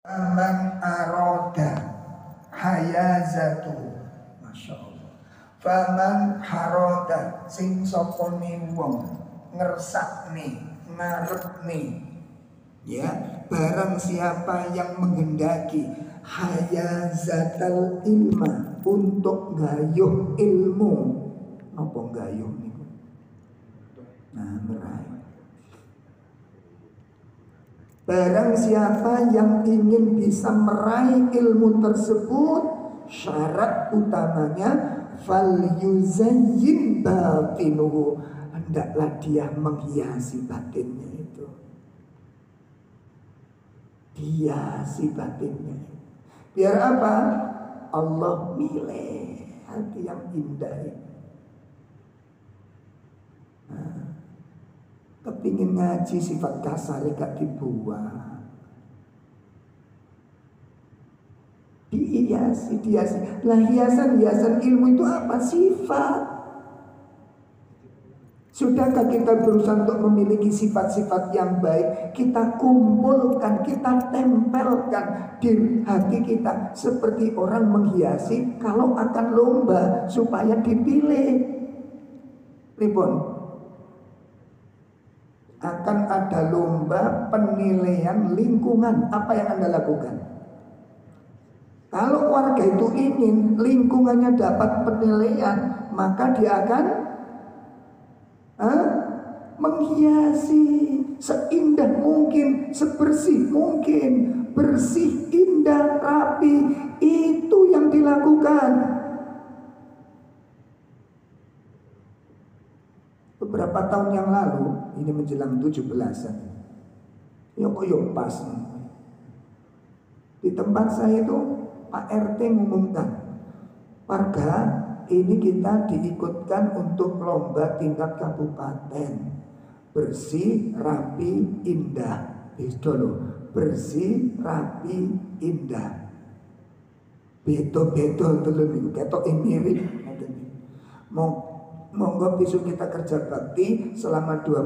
Faman aroda hayazatu, masya Allah. Faman haroda sing sopone wong ngersakne ngarepne, ya, barang siapa yang menghendaki hayazatal ilma, untuk gayuh ilmu. Napa gayuh niku? Nah, meraih. Barang siapa yang ingin bisa meraih ilmu tersebut, syarat utamanya fal yuzayyin batinuhu, hendaklah dia menghiasi batinnya itu. Hiasi batinnya. Biar apa? Allah milih hati yang indah ini. Kepingin ngaji sifat kasar gak dibuang, dihiasi. Lah hiasan ilmu itu apa? Sifat. Sudahkah kita berusaha untuk memiliki sifat-sifat yang baik? Kita kumpulkan, kita tempelkan di hati kita, seperti orang menghiasi kalau akan lomba supaya dipilih. Ribon. Akan ada lomba penilaian lingkungan. Apa yang Anda lakukan? Kalau warga itu ingin lingkungannya dapat penilaian, maka dia akan menghiasi seindah mungkin, sebersih mungkin, bersih, indah, rapi. Itu yang dilakukan. Beberapa tahun yang lalu, ini menjelang 17-an, yuk pas, di tempat saya itu Pak RT mengumumkan, warga ini kita diikutkan untuk lomba tingkat kabupaten, bersih, rapi, indah. Itu loh, bersih, rapi, indah. Beto-beto dulu, ketok mirip. Monggo besok kita kerja bakti selama dua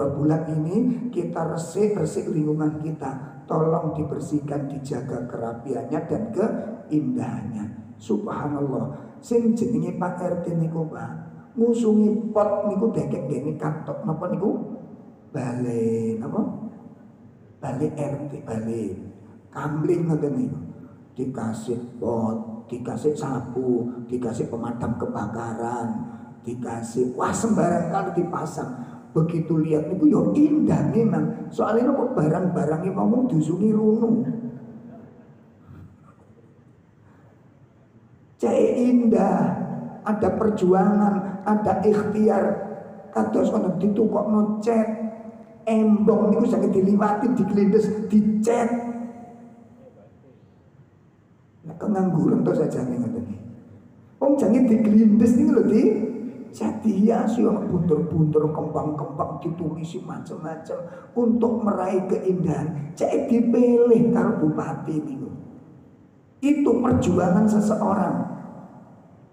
bulan ini, kita resik lingkungan kita. Tolong dibersihkan, dijaga kerapiannya dan keindahannya. Subhanallah. Sing jenenge Pak RT niku Pak, ngusungi pot niku dekek gini kantok napa niku? Bale napa? Bale RT, bale kamling ngoten niku. Dikasih pot, dikasih sapu, dikasih pemadam kebakaran, dikasih sembarang kali dipasang. Begitu lihat niku yo indah memang. Soalnya kok barang-barangnya ngomong dusuni runu. Cek indah, ada perjuangan, ada ikhtiar. Kados ana ditukokno cet, embong niku saged diliwati, diglindes, dicet. Pengangguran to saja nih ngoten iki. Wong jange diglindes niku lho di hiasi ana buntur-buntur kembang-kembang ditulisi macam-macam untuk meraih keindahan. Cek dipilih karo bupati niku. Itu perjuangan seseorang.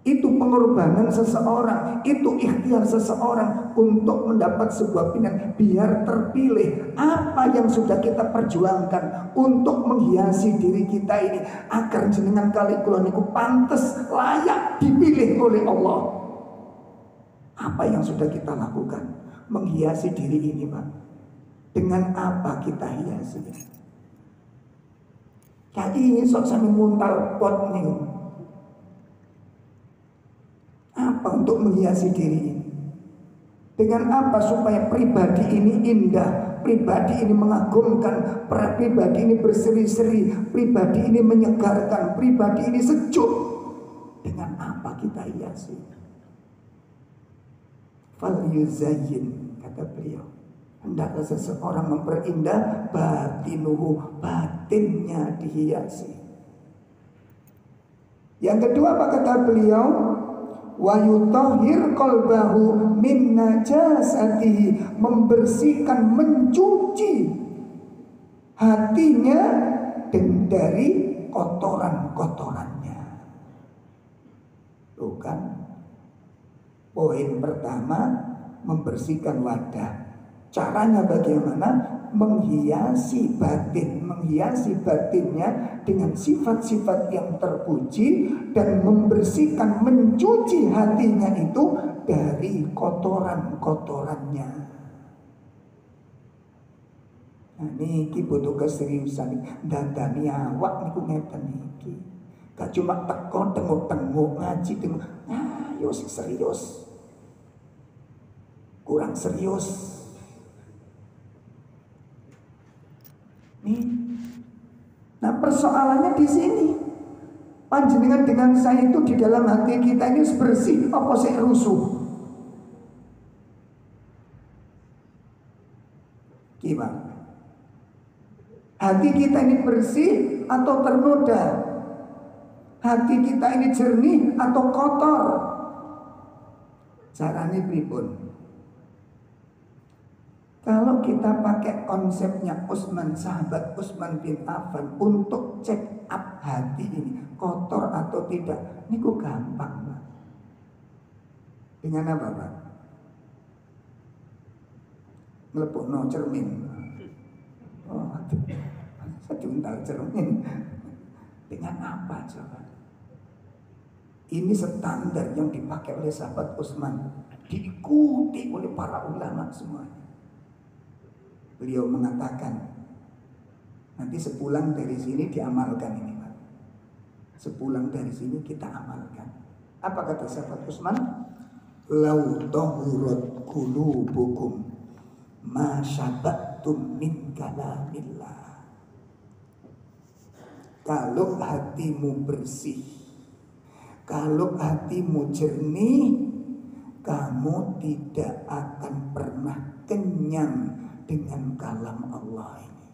Itu pengorbanan seseorang, itu ikhtiar seseorang untuk mendapat sebuah pilihan biar terpilih. Apa yang sudah kita perjuangkan untuk menghiasi diri kita ini agar jenengan kali kula niku pantes layak dipilih oleh Allah. Apa yang sudah kita lakukan menghiasi diri ini, Pak? Dengan apa kita hiasi? Kayak ini sok sampe muntal pot niku. Apa untuk menghiasi diri ini? Dengan apa supaya pribadi ini indah, pribadi ini mengagumkan, pribadi ini berseri-seri, pribadi ini menyegarkan, pribadi ini sejuk. Dengan apa kita hiasi? Fal yuzayyin, kata beliau, hendaklah seseorang memperindah batinuhu, batinnya dihiasi. Yang kedua apa kata beliau? Wa yutahhir qalbahu min najasatihi, membersihkan, mencuci hatinya dari kotoran-kotorannya. Tuh kan, poin pertama membersihkan wadah, Caranya bagaimana? Menghiasi batinnya dengan sifat-sifat yang terpuji dan membersihkan, mencuci hatinya itu dari kotoran-kotorannya. Nah niki butuh keseriusan. Dandani awak niku ngeten niki. Gak cuma teko tengok-tengok ngaji tengok. Nah, yo serius. Kurang serius. Nih. Nah, persoalannya di sini. Panjenengan dengan saya itu di dalam hati kita ini bersih apa sih rusuh? Gimana? Hati kita ini bersih atau ternoda? Hati kita ini jernih atau kotor? Caranya pripun? Kalau kita pakai konsepnya Utsman, sahabat Utsman bin Affan untuk check up hati ini kotor atau tidak, ini kok gampang, Pak. Dengan apa, Pak? Mlepokno cermin. Oh, sejuntal cermin. Dengan apa coba? Ini standar yang dipakai oleh sahabat Utsman, diikuti oleh para ulama semuanya. Beliau mengatakan, nanti sepulang dari sini diamalkan ini, Pak. Sepulang dari sini kita amalkan. Apa kata sahabat Utsman? Lau tahurat qulubukum ma syabattum min kalamillah. Kalau hatimu bersih, kalau hatimu jernih, kamu tidak akan pernah kenyang dengan kalam Allah ini.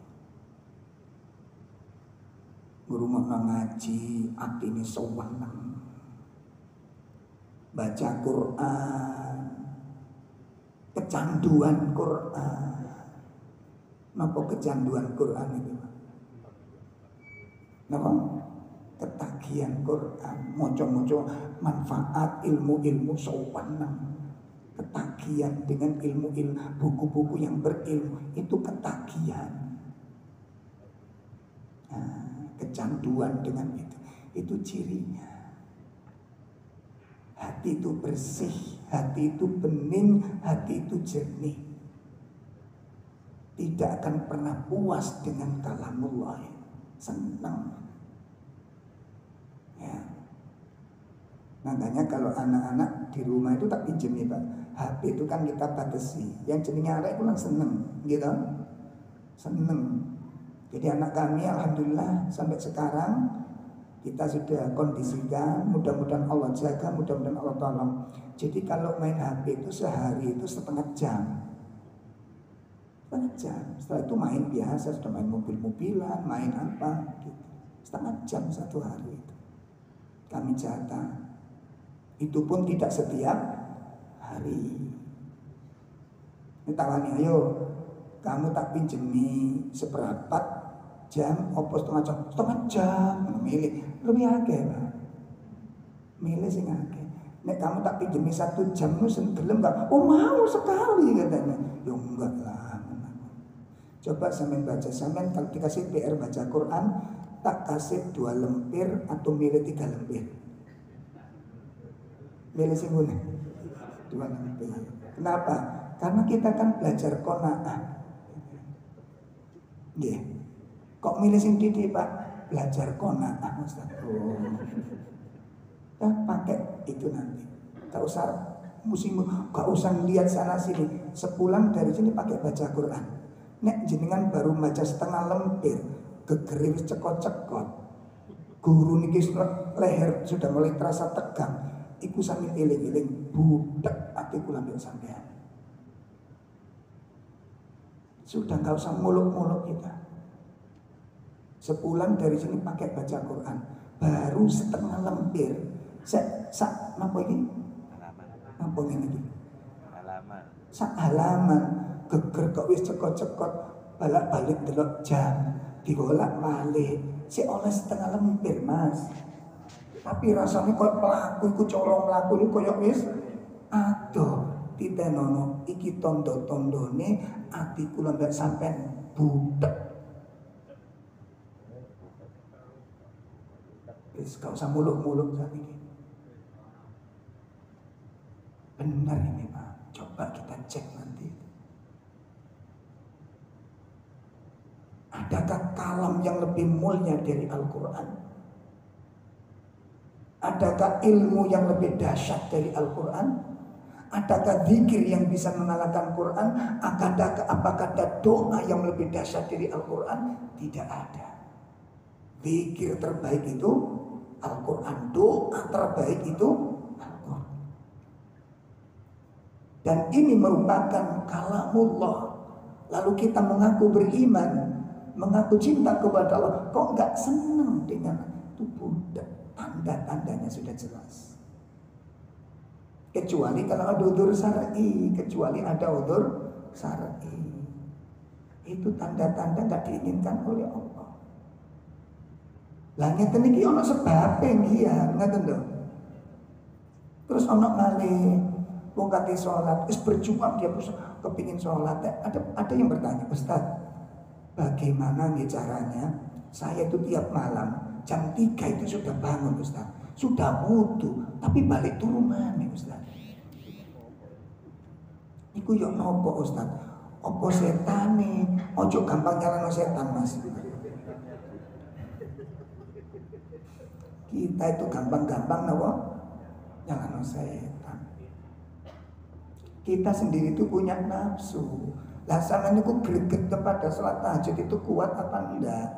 Ngurungokno ngaji, atine sowaneng. Baca Quran, kecanduan Quran. Napa kecanduan Quran itu? Napa? Ketagihan Quran, moco-moco manfaat ilmu-ilmu sowaneng. Ketagihan dengan ilmu-ilmu, buku-buku yang berilmu, itu ketagihan. Nah, kecanduan dengan itu cirinya. Hati itu bersih, hati itu bening, hati itu jernih. Tidak akan pernah puas dengan kalamullah. Senang. Ya. Makanya kalau anak-anak di rumah itu tak pinjem nih, Pak. HP itu kan kita batasi. Yang jenenge arek itu kan seneng, gitu. Seneng. Jadi anak kami alhamdulillah sampai sekarang kita sudah kondisikan, mudah-mudahan Allah jaga, mudah-mudahan Allah tolong. Jadi kalau main HP itu sehari itu setengah jam. Setengah jam. Setelah itu main biasa, sudah main mobil-mobilan, main apa gitu. Setengah jam satu hari itu. Kami catat. Itu pun tidak setiap hari. Ini tawani, ayo kamu tak pinjemi seperempat jam, opo setengah jam, milih lebih akeh, Pak. Milih sing akeh. Nek kamu tak pinjemi 1 jam nu gelem enggak? Oh mau sekali katanya. Ya enggak lah. Coba sampean baca, sampean kalau dikasih PR baca Quran, tak kasih 2 lembar atau milih 3 lembar. Milih sing ngene. 2 lembar. Kenapa? Karena kita kan belajar qanaah. Nggih. Kok milih sing titik, Pak? Belajar qanaah, Ustaz. Oh. Ya, pakai itu nanti. Gak usah gak usah lihat sana sini. Sepulang dari sini pakai baca Quran. Nek jenengan baru baca setengah lembar, gegere wis cekot-cekot. Guru niki leher sudah mulai terasa tegang. Iku sambil eling-eling budak ati kula mbek sampean. Sudah gak usah muluk-muluk kita. Sepulang dari sini pakai baca Quran. Baru setengah lembar. Sak napa iki? Napa ngene iki? Halaman. Sak halaman geger kok wis cekot-cekot balak-balik delok jam, dibolak-balik. Sik oleh setengah lembar, Mas. Tapi rasanya kok pelaku iku colong mlaku iku koyo wis adoh. titenono iki tondo-tondone ati kula mbek sampean butek. Wis gak usah muluk-muluk saat ini. Benar ini Pak, coba kita cek nanti. Adakah kalam yang lebih mulia dari Al-Quran? Adakah ilmu yang lebih dahsyat dari Al-Quran? Adakah zikir yang bisa mengalahkan Quran? Apakah ada doa yang lebih dahsyat dari Al-Quran? Tidak ada. Zikir terbaik itu Al-Quran, doa terbaik itu Al-Quran. Dan ini merupakan kalamullah. Lalu kita mengaku beriman, mengaku cinta kepada Allah, kok nggak senang dengan tubuh? Tanda-tandanya sudah jelas. Kecuali kalau ada udzur syar'i, kecuali ada udzur syar'i. Itu tanda-tanda nggak diinginkan oleh Allah. Lah ngeten iki ana sebabe nggih, ngoten lho. Terus ana malih wong kate salat, wis berjuang dia kepingin salat. Ada yang bertanya, "Ustaz, bagaimana nih caranya? Saya itu tiap malam jam 3 itu sudah bangun Ustaz, sudah wudu, tapi balik turun mana Ustaz? Iku yo nopo Ustaz? Apa setane? Ojo gampang nyalano setan Mas. Kita itu gampang-gampang nopo nyalano setan. Kita sendiri itu punya nafsu. Lah sampeyan niku greget kepada salat tahajud itu kuat apa enggak?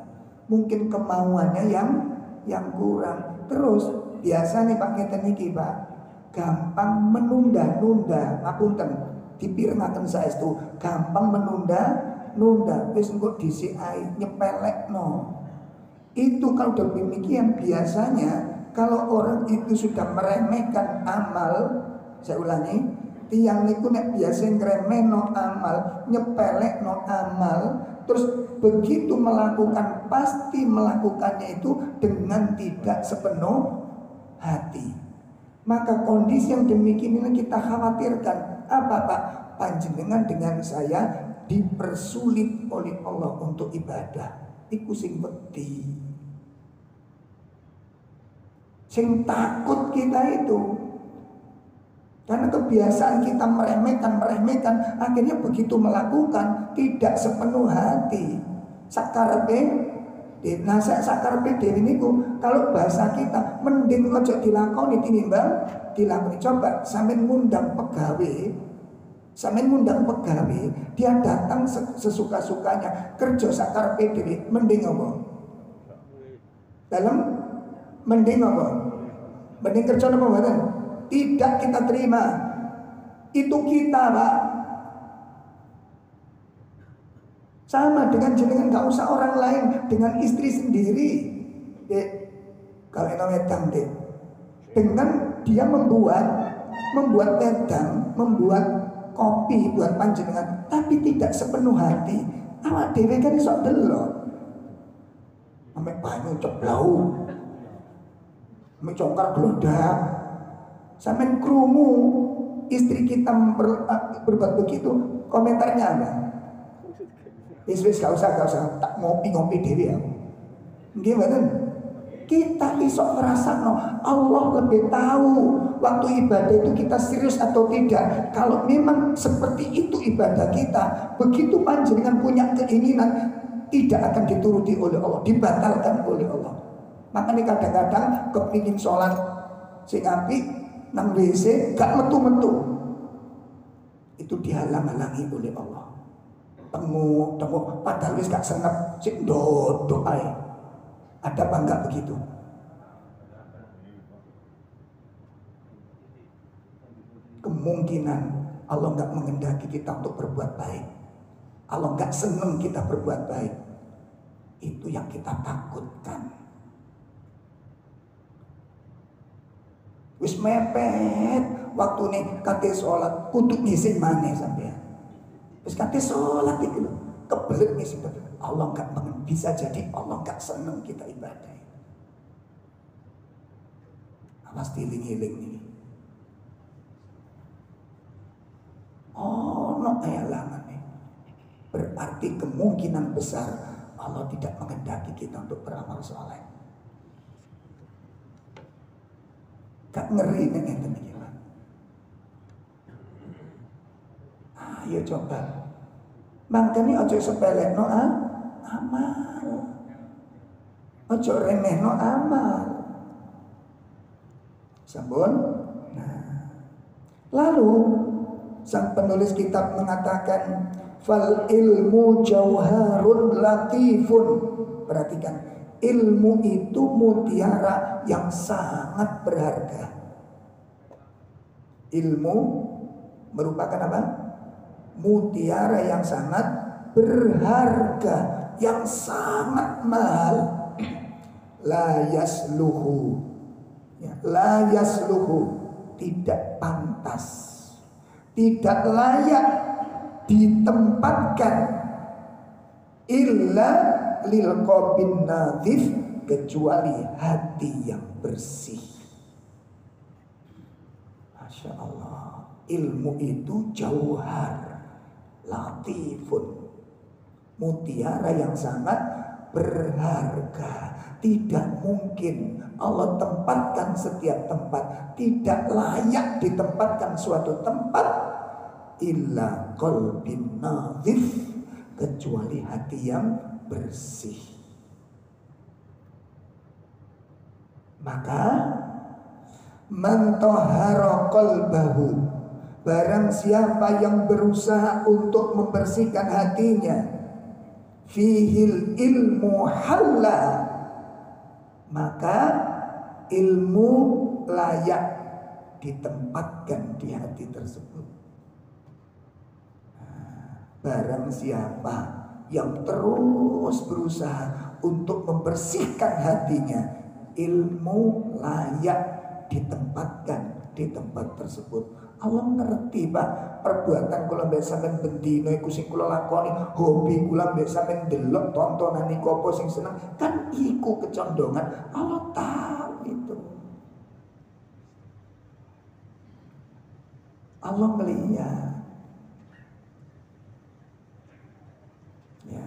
Mungkin kemauannya yang kurang. Terus biasa nih Pak ngeten iki Pak, gampang menunda-nunda. Ngapunten, dipirengaken saestu, gampang menunda-nunda. Wis engko dhisik ae nyepelekno. Itu kalau demikian biasanya kalau orang itu sudah meremehkan amal, saya ulangi, tiang niku nek biasa ngremehno amal, nyepelekno amal, terus begitu melakukan pasti melakukannya itu dengan tidak sepenuh hati. Maka kondisi yang demikian ini kita khawatirkan. Apa Pak? Panjenengan dengan saya dipersulit oleh Allah untuk ibadah. Iku sing wedi. Sing takut kita itu. Karena kebiasaan kita meremehkan, akhirnya begitu melakukan tidak sepenuh hati. Sakarepe, nah sakarepe dewe niku kalau bahasa kita mending ojo dilakoni tinimbang dilakoni. Coba sampean ngundang pegawai, dia datang sesuka-sukanya, kerja sakarepe dewe, mending apa? Dalam mending apa? Mending kerja apa mboten? Tidak kita terima. Itu kita Pak. Sama dengan jenengan, gak usah orang lain, dengan istri sendiri. Kalau enak wedang deh, dengan dia membuat wedang, membuat kopi buat panjenengan, tapi tidak sepenuh hati. Awak dhewe kan iso delok. Ame banyu ceblau, ame congkar gelodak. Sampeyan krungu istri kita berbuat begitu, komentarnya apa? Wis gak usah tak ngopi dhewe ya. Nggih mboten. Kita iso ngrasakno, Allah lebih tahu waktu ibadah itu kita serius atau tidak. Kalau memang seperti itu ibadah kita, begitu panjenengan punya keinginan, tidak akan dituruti oleh Allah, dibatalkan oleh Allah. Makanya kadang-kadang kepingin sholat sing apik nang WC gak metu-metu, itu dihalang-halangi oleh Allah. Temu padahal wis gak senep sik ndodok ae. Ada apa enggak begitu? Kemungkinan Allah enggak mengendaki kita untuk berbuat baik. Allah enggak senang kita berbuat baik. Itu yang kita takutkan. Wis mepet waktu nih kate sholat kudu ngisin maneh sampean. Wis kate sholat iki lho, kebelet ngisin. Allah enggak bisa jadi Allah enggak senang kita ibadah. Awas tiling-iling nih. ono elangane. Berarti kemungkinan besar Allah tidak menghendaki kita untuk beramal soleh. Gak ngeri nih ngeten. Ayo coba. Mangkane aja sepelekno amal. Aja remehno amal. Sampun. Nah. Lalu sang penulis kitab mengatakan fal ilmu jauharun latifun. Perhatikan, ilmu itu mutiara yang sangat berharga. Ilmu merupakan apa? Mutiara yang sangat berharga, yang sangat mahal. La yasluhu, ya, la yasluhu, tidak pantas, tidak layak ditempatkan illa lil qalbin nadhif, kecuali hati yang bersih. Masya Allah, ilmu itu jauhar latifun, mutiara yang sangat berharga. Tidak mungkin Allah tempatkan setiap tempat, tidak layak ditempatkan suatu tempat illa qalbin nadhif, kecuali hati yang bersih. Maka man tahara qalbahu, barang siapa yang berusaha untuk membersihkan hatinya, fihil ilmu halla, maka ilmu layak ditempatkan di hati tersebut. Barang siapa yang terus berusaha untuk membersihkan hatinya, ilmu layak ditempatkan di tempat tersebut. Allah ngerti Pak, perbuatan kula mbek sampean bendina iku sing kula lakoni, hobi kula mbek sampean delok tontonan iku apa sing seneng, kan iku kecondongan. Allah tahu itu. Allah melihat. Ya.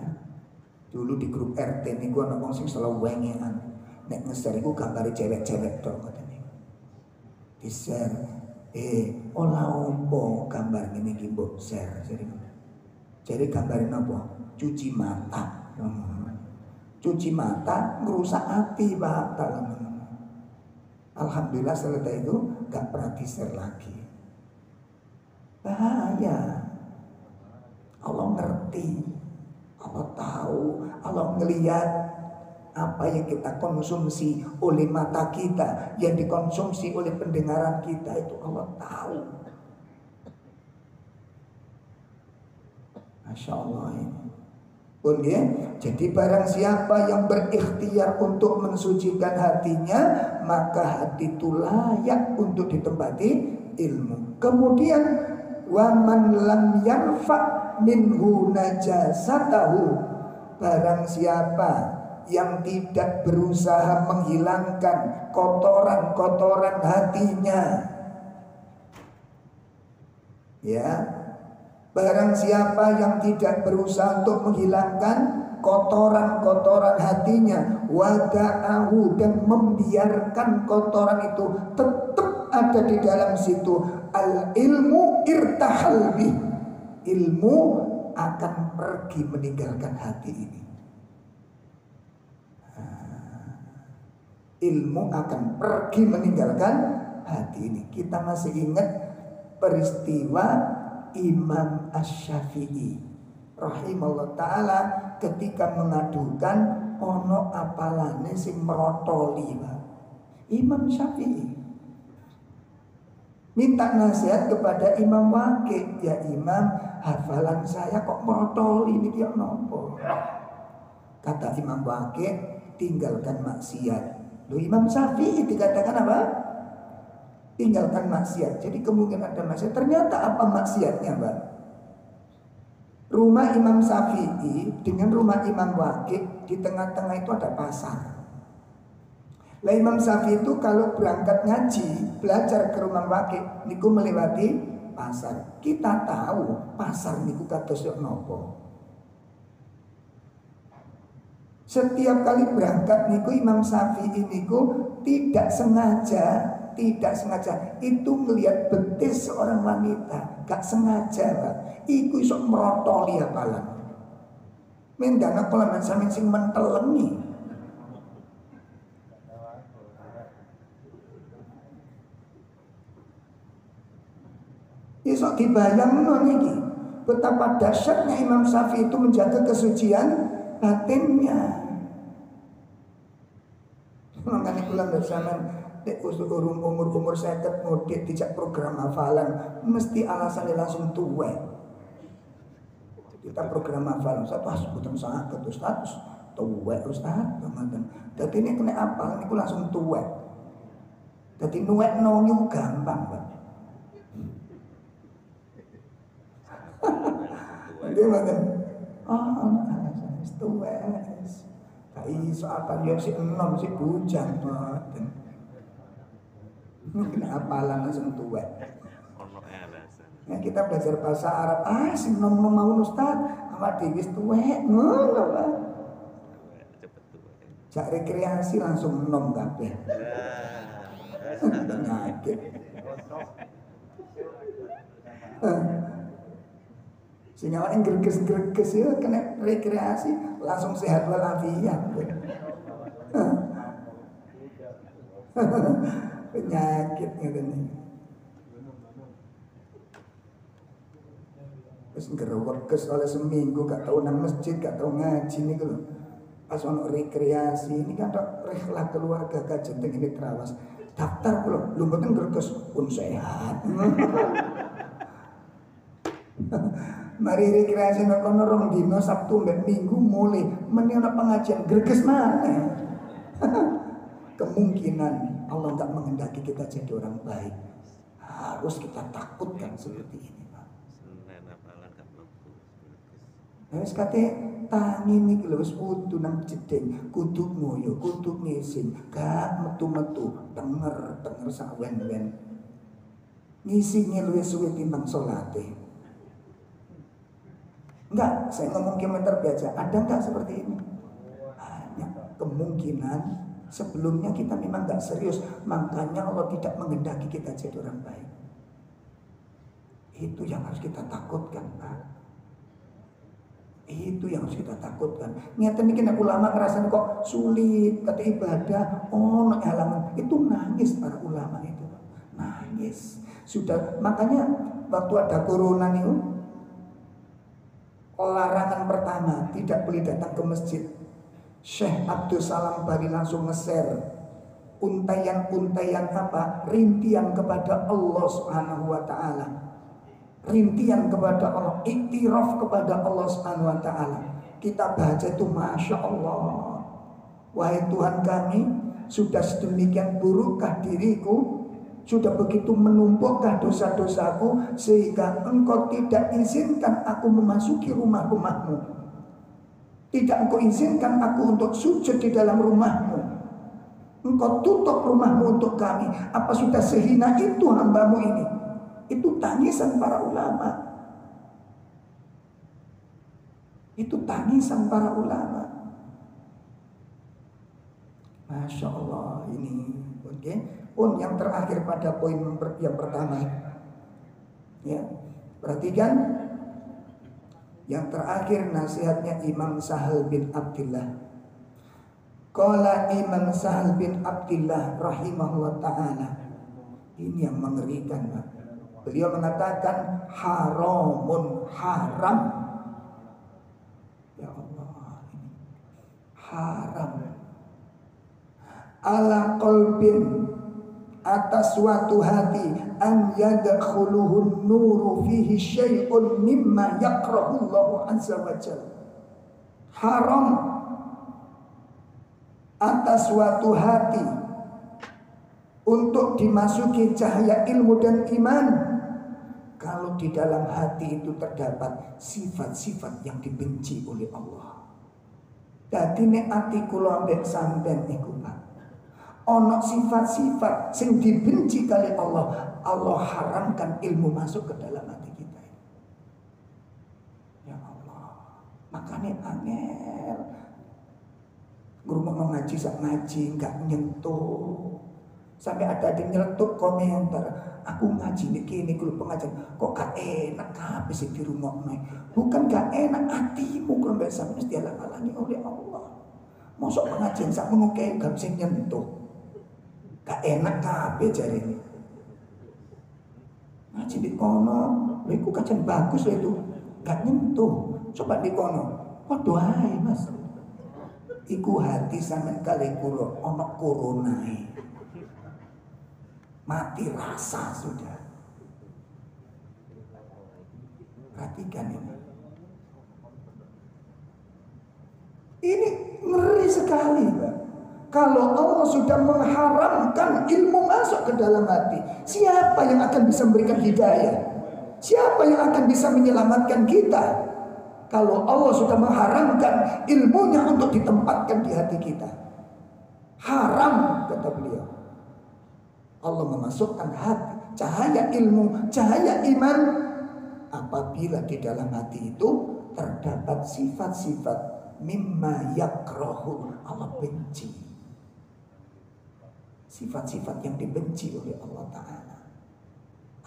Dulu di grup RT niku ana wong sing selalu wengenan. Nek nge-share iku gambare cewek-cewek tok katene. Di-share olah opo gambar ngene iki mbok share. Jadi gambarin apa? Cuci mata. Cuci mata ngerusak hati Pak. Alhamdulillah setelah itu gak pernah di-share lagi. Bahaya. Allah ngerti, Allah tahu, Allah ngelihat apa yang kita konsumsi oleh mata kita, yang dikonsumsi oleh pendengaran kita, itu Allah tahu. Masya Allah ini. Pun ya, jadi barang siapa yang berikhtiar untuk mensucikan hatinya, maka hati itu layak untuk ditempati ilmu. Kemudian waman lam yarfa minhu najasatahu, barang siapa yang tidak berusaha menghilangkan kotoran-kotoran hatinya, ya, barang siapa yang tidak berusaha untuk menghilangkan kotoran-kotoran hatinya, wada'ahu, dan membiarkan kotoran itu tetap ada di dalam situ, al ilmu irtahal bih, ilmu akan pergi meninggalkan hati ini. Ilmu akan pergi meninggalkan hati ini. Kita masih ingat peristiwa Imam Asy-Syafi'i rahimahullah ta'ala ketika mengadukan ono apalane sing merotoli. Imam Syafi'i minta nasihat kepada Imam Waqi', ya Imam, hafalan saya kok merotoli ini dia nopo. Kata Imam Waqi', tinggalkan maksiat. Loh, Imam Syafi'i dikatakan apa? Tinggalkan maksiat. Jadi kemungkinan ada maksiat. Ternyata apa maksiatnya, Mbak? Rumah Imam Syafi'i dengan rumah Imam Waqi', di tengah-tengah itu ada pasar. Lah Imam Syafi'i itu kalau berangkat ngaji, belajar ke rumah Waqi', niku melewati pasar. Kita tahu pasar niku kados napa. Setiap kali berangkat niku Imam Syafi'i niku tidak sengaja itu melihat betis seorang wanita, gak sengaja Pak. Iku iso merotoli apalan. Mendana kula sampeyan sing mentelengi. Iso dibayangno niki betapa dahsyatnya Imam Syafi'i itu menjaga kesucian batinnya. Makanya kula bersama umur 50 mudik dijak program hafalan mesti alasannya langsung tuwek. Kita program hafalan Ustaz sebutan sangat Ustaz tuwek Ustaz teman-teman. Dadi ini kena hafal niku langsung tuwek. Dadi nuwek nongi gampang, Pak. Dia mengatakan, alasan tuwek. Gak iso apa yo si enom si bujang ngoten. Mungkin apalan langsung tuwek. Ya kita belajar bahasa Arab, sing nom-nom mau Ustaz, awak dhewe wis tuwek ngono, Pak. Jak rekreasi langsung nom kabeh. Penyakit. Sing awake greges-greges ya kena rekreasi langsung sehat walafiat. Penyakit ngeten iki. Wis ngerewekes oleh seminggu gak tau nang masjid, gak tau ngaji niku lho. Pas ono rekreasi ini kan rehlah keluarga kajen teng ini Trawas. Daftar kula, lho mboten greges pun sehat. Mari rekreasi nang kono rong dino Sabtu mbek Minggu mulai meni ana pengajian greges maneh. Kemungkinan Allah enggak mengendaki kita jadi orang baik. Harus kita takutkan seperti ini, Pak. Wis kate tangi niki lho wis wudu nang jeding, kudu ngoyo, kudu ngisin, gak metu-metu, tenger sak wen-wen. Ngisine luwih suwe timbang salate. Enggak, saya ngomong kilometer biasa. Ada enggak seperti ini? Banyak kemungkinan sebelumnya kita memang enggak serius. Makanya Allah tidak menghendaki kita jadi orang baik. Itu yang harus kita takutkan, Pak. Itu yang harus kita takutkan. Ngeten iki nek ulama ngerasain kok sulit kata ibadah, ono halangan. Itu nangis para ulama itu. Nangis. Sudah makanya waktu ada corona niku larangan pertama tidak boleh datang ke masjid. Syekh Abdul Salam Bari langsung nge-share untayan-untayan apa? Rintian kepada Allah Subhanahu wa taala. Rintian kepada Allah, iktiraf kepada Allah Subhanahu wa taala. Kita baca itu Masya Allah. Wahai Tuhan kami, sudah sedemikian burukkah diriku? Sudah begitu menumpukkah dosa-dosaku sehingga engkau tidak izinkan aku memasuki rumah-rumahmu. Tidak engkau izinkan aku untuk sujud di dalam rumahmu. Engkau tutup rumahmu untuk kami. Apa sudah sehina itu hambamu ini? Itu tangisan para ulama. Itu tangisan para ulama. Masya Allah ini. Oke. Pun yang terakhir pada poin yang pertama, ya perhatikan yang terakhir nasihatnya Imam Sahal bin Abdillah. Qala Imam Sahal bin Abdillah rahimahullah ta'ala. Ini yang mengerikan, Pak. Beliau mengatakan haramun, haram. Ya Allah, haram. Ala qalbin, atas suatu hati, an yadkhuluhun nuru fihi syai'un mimma yakrahullahu azza wa jalla. Haram atas suatu hati untuk dimasuki cahaya ilmu dan iman kalau di dalam hati itu terdapat sifat-sifat yang dibenci oleh Allah. Dadi nek ati kula ambek sampean niku, Pak, Ono sifat-sifat sing dibenci kali Allah. Allah haramkan ilmu masuk ke dalam hati kita. Ya Allah, makanya angel. Ngurung ngaji sak ngaji nggak nyentuh. Sampai ada yang nyeletuk komentar, aku ngaji niki kalau pengajian kok gak enak kabeh sing dirungokno. Bukan gak enak hatimu kalau biasa mesti dihalang-halangi oleh Allah. Mosok pengajian sak ngono kae gak sing nyentuh. Gak enak kabeh jarine. Ngaji di kono, lha iku kajian bagus lho itu. Gak nyentuh. Coba di kono. Padha ae, Mas. Iku hati sampean kali kula ana koronae. Mati rasa sudah. Perhatikan ini. Ini ngeri sekali, Pak. Kalau Allah sudah mengharamkan ilmu masuk ke dalam hati, siapa yang akan bisa memberikan hidayah? Siapa yang akan bisa menyelamatkan kita? Kalau Allah sudah mengharamkan ilmunya untuk ditempatkan di hati kita. Haram, kata beliau. Allah memasukkan hati, cahaya ilmu, cahaya iman. Apabila di dalam hati itu terdapat sifat-sifat mimma yakrahu, Allah benci. Sifat-sifat yang dibenci oleh Allah Ta'ala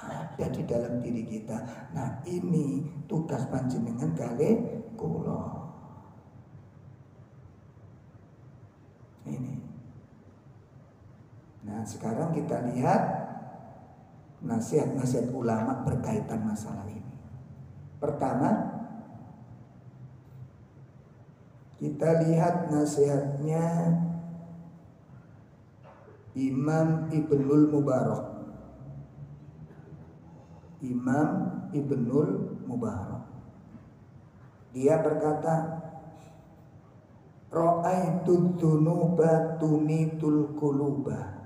ada di dalam diri kita. Nah, ini tugas panjenengan kali kula. Ini. Nah, sekarang kita lihat nasihat-nasihat ulama berkaitan masalah ini. Pertama, kita lihat nasihatnya Imam Ibnul Mubarak. Imam Ibnul Mubarak. Dia berkata, Ra'aitu dzunuba tunitul quluba.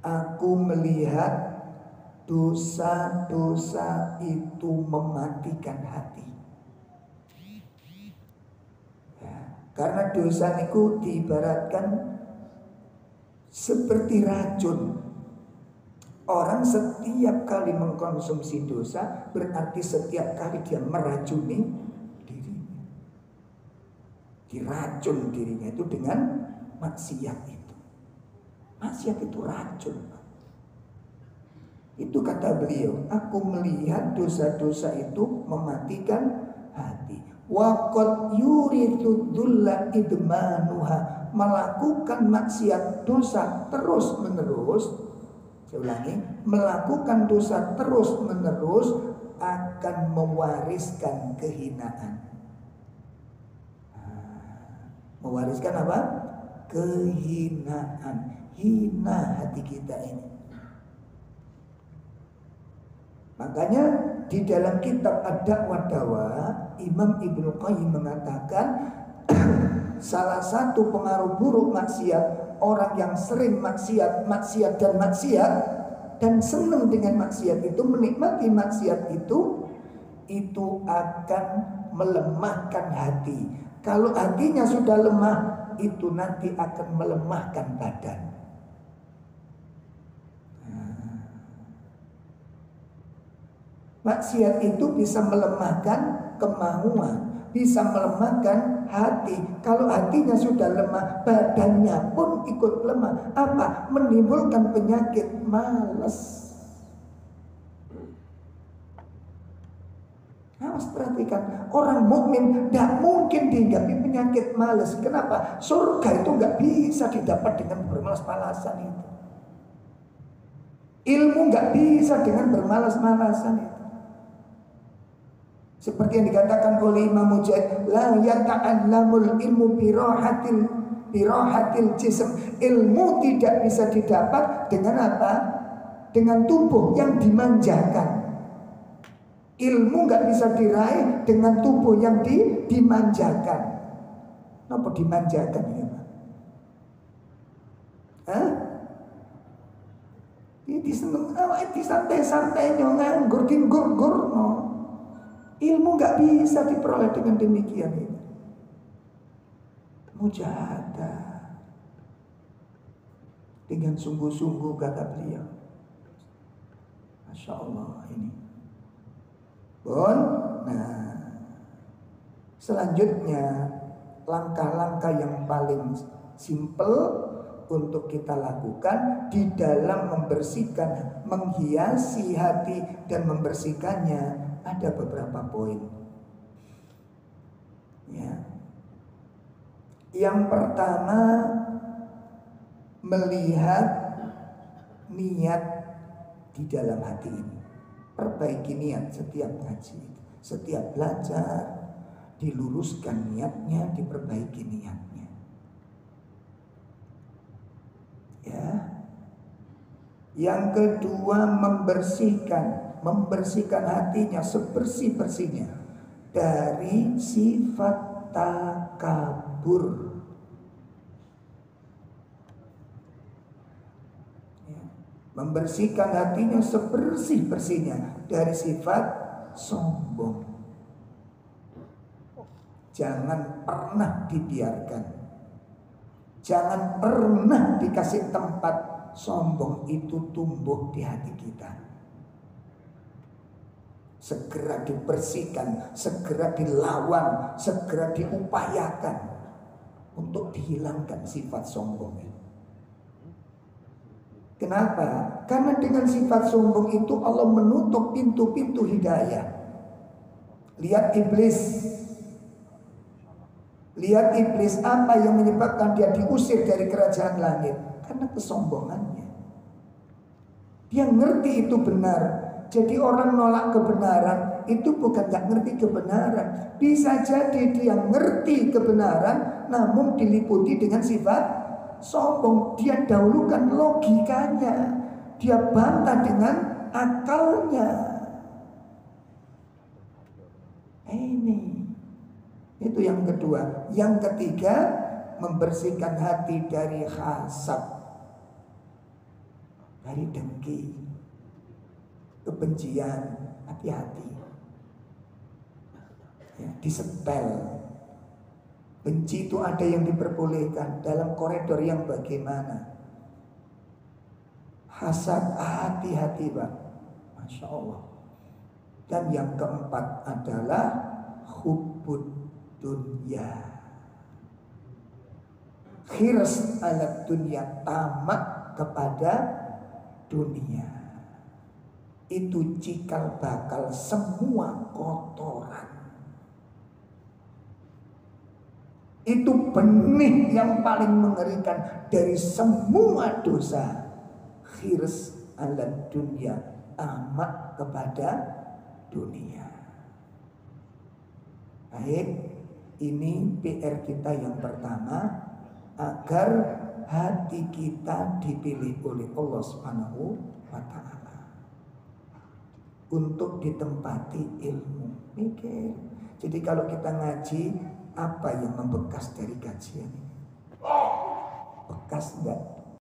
Aku melihat dosa-dosa itu mematikan hati. Ya, karena dosa itu diibaratkan seperti racun. Orang setiap kali mengkonsumsi dosa berarti setiap kali dia meracuni dirinya. Diracun dirinya itu dengan maksiat itu. Maksiat itu racun. Itu kata beliau, aku melihat dosa-dosa itu mematikan hati. Waqad yurithu dhulla idmanuha. Melakukan maksiat dosa terus menerus, saya ulangi, melakukan dosa terus menerus akan mewariskan kehinaan. Mewariskan apa? Kehinaan. Hina hati kita ini. Makanya di dalam kitab Ad-Da'wah Dawa, Imam Ibnu Qayyim mengatakan salah satu pengaruh buruk maksiat, orang yang sering maksiat dan senang dengan maksiat itu, menikmati maksiat itu akan melemahkan hati. Kalau hatinya sudah lemah, itu nanti akan melemahkan badan. Maksiat itu bisa melemahkan kemauan, bisa melemahkan hati. Kalau hatinya sudah lemah, badannya pun ikut lemah. Apa? Menimbulkan penyakit malas. Harus perhatikan, orang mukmin tidak mungkin dihinggapi penyakit malas. Kenapa? Surga itu nggak bisa didapat dengan bermalas-malasan itu. Ilmu nggak bisa dengan bermalas-malasan itu. Seperti yang dikatakan oleh Imam Mujahid, la yata'allamul ilmu birahatil jism. Ilmu tidak bisa didapat dengan apa? Dengan tubuh yang dimanjakan. Ilmu nggak bisa diraih dengan tubuh yang dimanjakan. Kenapa dimanjakan ini, Pak? Ini seneng, santai-santai nganggur gur no. Ilmu nggak bisa diperoleh dengan demikian ini. Mujahadah. dengan sungguh-sungguh, kata beliau. Masya Allah ini. Bon, nah selanjutnya langkah-langkah yang paling simpel untuk kita lakukan di dalam membersihkan, menghiasi hati dan membersihkannya, ada beberapa poin. Ya. Yang pertama, melihat niat di dalam hati ini. Perbaiki niat setiap ngaji, setiap belajar, diluruskan niatnya, diperbaiki niatnya. Ya. Yang kedua, membersihkan hatinya sebersih-bersihnya dari sifat takabur. Ya. Membersihkan hatinya sebersih-bersihnya dari sifat sombong. Jangan pernah dibiarkan, jangan pernah dikasih tempat sombong itu tumbuh di hati kita. Segera dibersihkan, segera dilawan, segera diupayakan untuk dihilangkan sifat sombong itu. Kenapa? Karena dengan sifat sombong itu Allah menutup pintu-pintu hidayah. Lihat iblis. Lihat iblis, apa yang menyebabkan dia diusir dari kerajaan langit? Karena kesombongannya. Dia ngerti itu benar. Jadi orang nolak kebenaran itu bukan gak ngerti kebenaran. Bisa jadi dia ngerti kebenaran namun diliputi dengan sifat sombong. Dia dahulukan logikanya, dia bantah dengan akalnya. Ini itu yang kedua. Yang ketiga, membersihkan hati dari hasad, dari dengki, kebencian. Hati-hati ya, disetel. Benci itu ada yang diperbolehkan dalam koridor yang bagaimana. Hasad, hati-hati Pak. Masya Allah. Dan yang keempat adalah hubbud dunya, khirs ala dunya, tamak kepada dunia. Itu cikal bakal semua kotoran. Itu benih yang paling mengerikan dari semua dosa. Khirs ala dunya, tamak kepada dunia. Baik, ini PR kita yang pertama, agar hati kita dipilih oleh Allah Subhanahu wa ta'ala untuk ditempati ilmu. Mikir. Jadi kalau kita ngaji, apa yang membekas dari kajian ini? Bekas enggak?